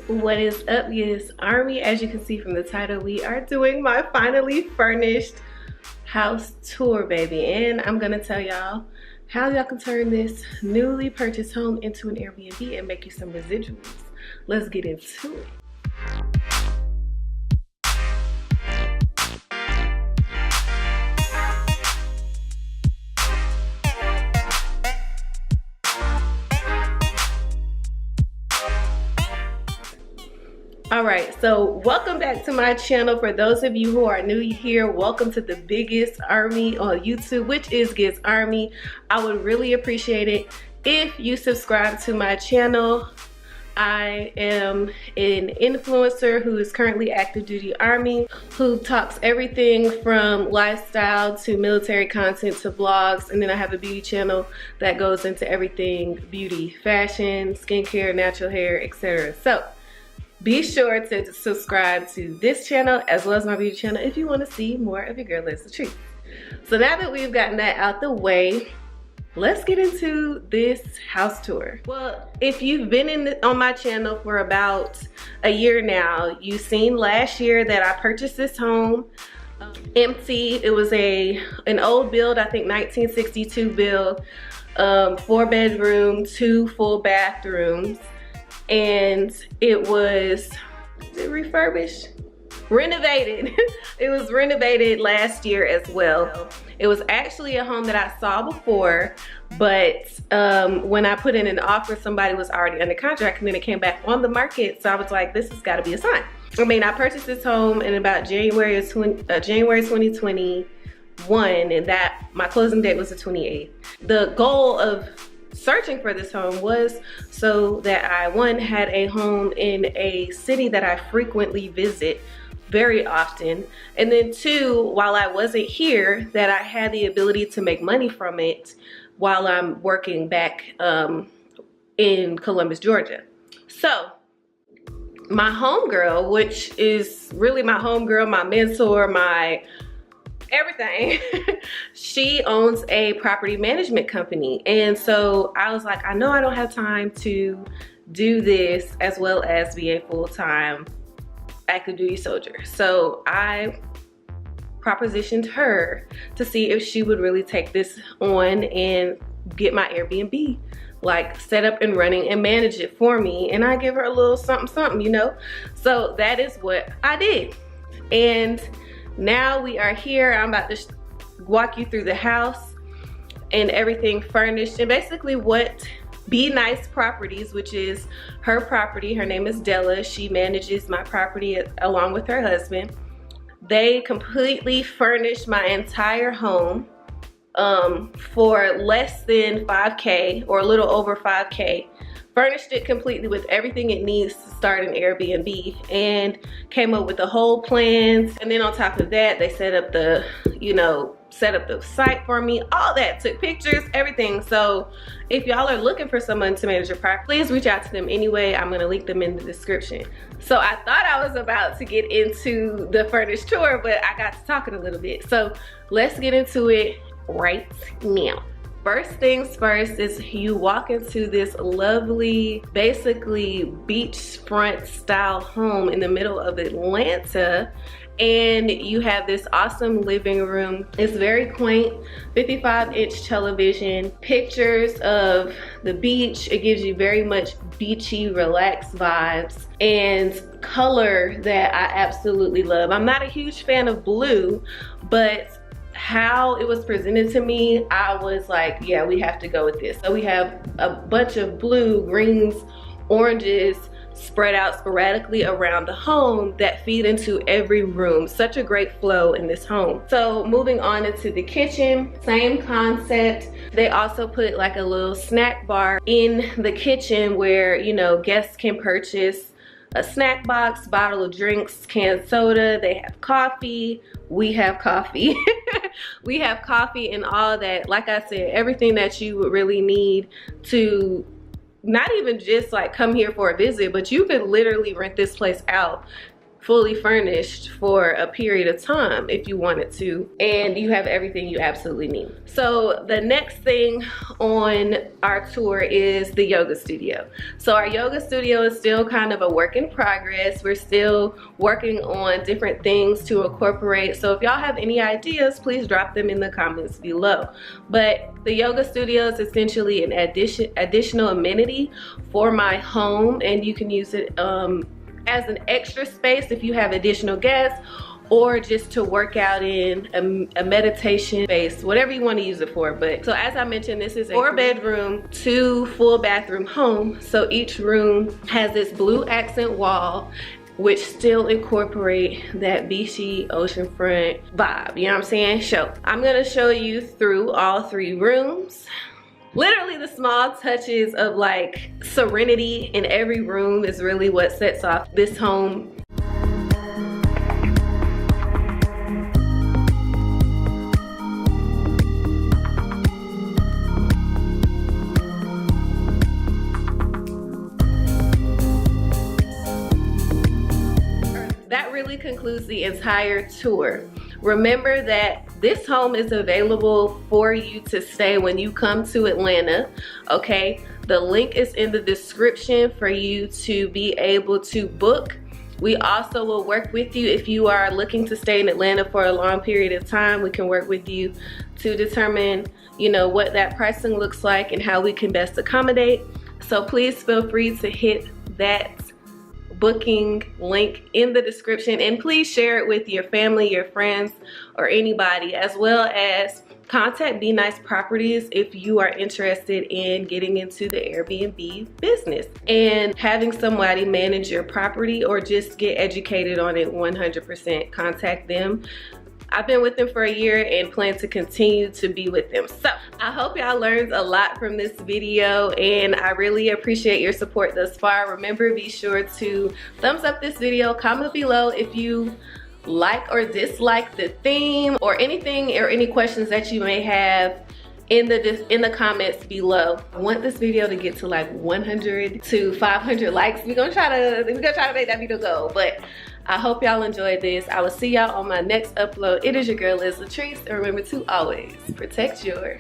What is up, yes Army? As you can see from the title, we are doing my finally furnished house tour, baby, and I'm gonna tell y'all how y'all can turn this newly purchased home into an Airbnb and make you some residuals. Let's get into it. Alright, so welcome back to my channel. For those of you who are new here, welcome to the biggest army on YouTube, which is Giz Army. I would really appreciate it if you subscribe to my channel. I am an influencer who is currently active duty Army, who talks everything from lifestyle to military content to vlogs, and then I have a beauty channel that goes into everything beauty, fashion, skincare, natural hair, etc. So be sure to subscribe to this channel as well as my beauty channel if you want to see more of your girl LATRICE. So now that we've gotten that out the way, let's get into this house tour. Well, if you've been on my channel for about a year now, you've seen last year that I purchased this home empty. It was an old build, I think 1962 build, 4-bedroom, 2 full bathrooms. And it was refurbished, renovated. It was renovated last year as well. It was actually a home that I saw before, but when I put in an offer, somebody was already under contract, and then it came back on the market. So I was like, this has got to be a sign. I mean, I purchased this home in about January 2021, and that my closing date was the 28th. The goal of searching for this home was so that I, one, had a home in a city that I frequently visit very often, and then two, while I wasn't here, that I had the ability to make money from it while I'm working back in Columbus, Georgia. So my homegirl, which is really my homegirl, my mentor, my everything, she owns a property management company. And so I was like, I know I don't have time to do this as well as be a full-time active duty soldier. So I propositioned her to see if she would really take this on and get my Airbnb like set up and running and manage it for me, and I give her a little something, you know. So that is what I did, and now we are here. I'm about to walk you through the house and everything furnished, and basically what Be Nice Properties, which is her property, her name is Della, she manages my property along with her husband. They completely furnished my entire home for less than $5K or a little over $5K. Furnished it completely with everything it needs to start an Airbnb, and came up with the whole plans. And then on top of that, they set up the, set up the site for me, all that, took pictures, everything. So if y'all are looking for someone to manage your property, please reach out to them anyway. I'm gonna link them in the description. So I thought I was about to get into the furnished tour, but I got to talking a little bit. So let's get into it right now. First things first is you walk into this lovely, basically beachfront style home in the middle of Atlanta, and you have this awesome living room. It's very quaint, 55-inch television, pictures of the beach. It gives you very much beachy, relaxed vibes, and color that I absolutely love. I'm not a huge fan of blue, but how it was presented to me, I was like, yeah, we have to go with this. So we have a bunch of blue, greens, oranges spread out sporadically around the home that feed into every room. Such a great flow in this home. So moving on into the kitchen, same concept. They also put like a little snack bar in the kitchen where, guests can purchase a snack box, bottle of drinks, canned soda. They have coffee. We have coffee. We have coffee and all that. Like I said, everything that you would really need to not even just like come here for a visit, but you could literally rent this place out fully furnished for a period of time if you wanted to, and you have everything you absolutely need. So the next thing on our tour is the yoga studio. So our yoga studio is still kind of a work in progress. We're still working on different things to incorporate. So if y'all have any ideas, please drop them in the comments below. But the yoga studio is essentially an additional amenity for my home, and you can use it as an extra space if you have additional guests, or just to work out in a meditation space, whatever you want to use it for. But so as I mentioned, this is a 4-bedroom, 2 full bathroom home. So each room has this blue accent wall, which still incorporate that beachy oceanfront vibe, you know what I'm saying? So I'm gonna show you through all 3 rooms. Literally the small touches of like serenity in every room is really what sets off this home. That really concludes the entire tour. Remember that this home is available for you to stay when you come to Atlanta, okay? The link is in the description for you to be able to book. We also will work with you if you are looking to stay in Atlanta for a long period of time. We can work with you to determine, you know, what that pricing looks like and how we can best accommodate. So please feel free to hit that booking link in the description, and please share it with your family, your friends, or anybody, as well as contact Be Nice Properties if you are interested in getting into the Airbnb business and having somebody manage your property, or just get educated on it 100%. Contact them. I've been with them for a year and plan to continue to be with them. So I hope y'all learned a lot from this video, and I really appreciate your support thus far. Remember, be sure to thumbs up this video, comment below if you like or dislike the theme, or anything or any questions that you may have in the comments below. I want this video to get to like 100 to 500 likes. We're gonna try to make that video go, but I hope y'all enjoyed this. I will see y'all on my next upload. It is your girl, LATRICE, and remember to always protect your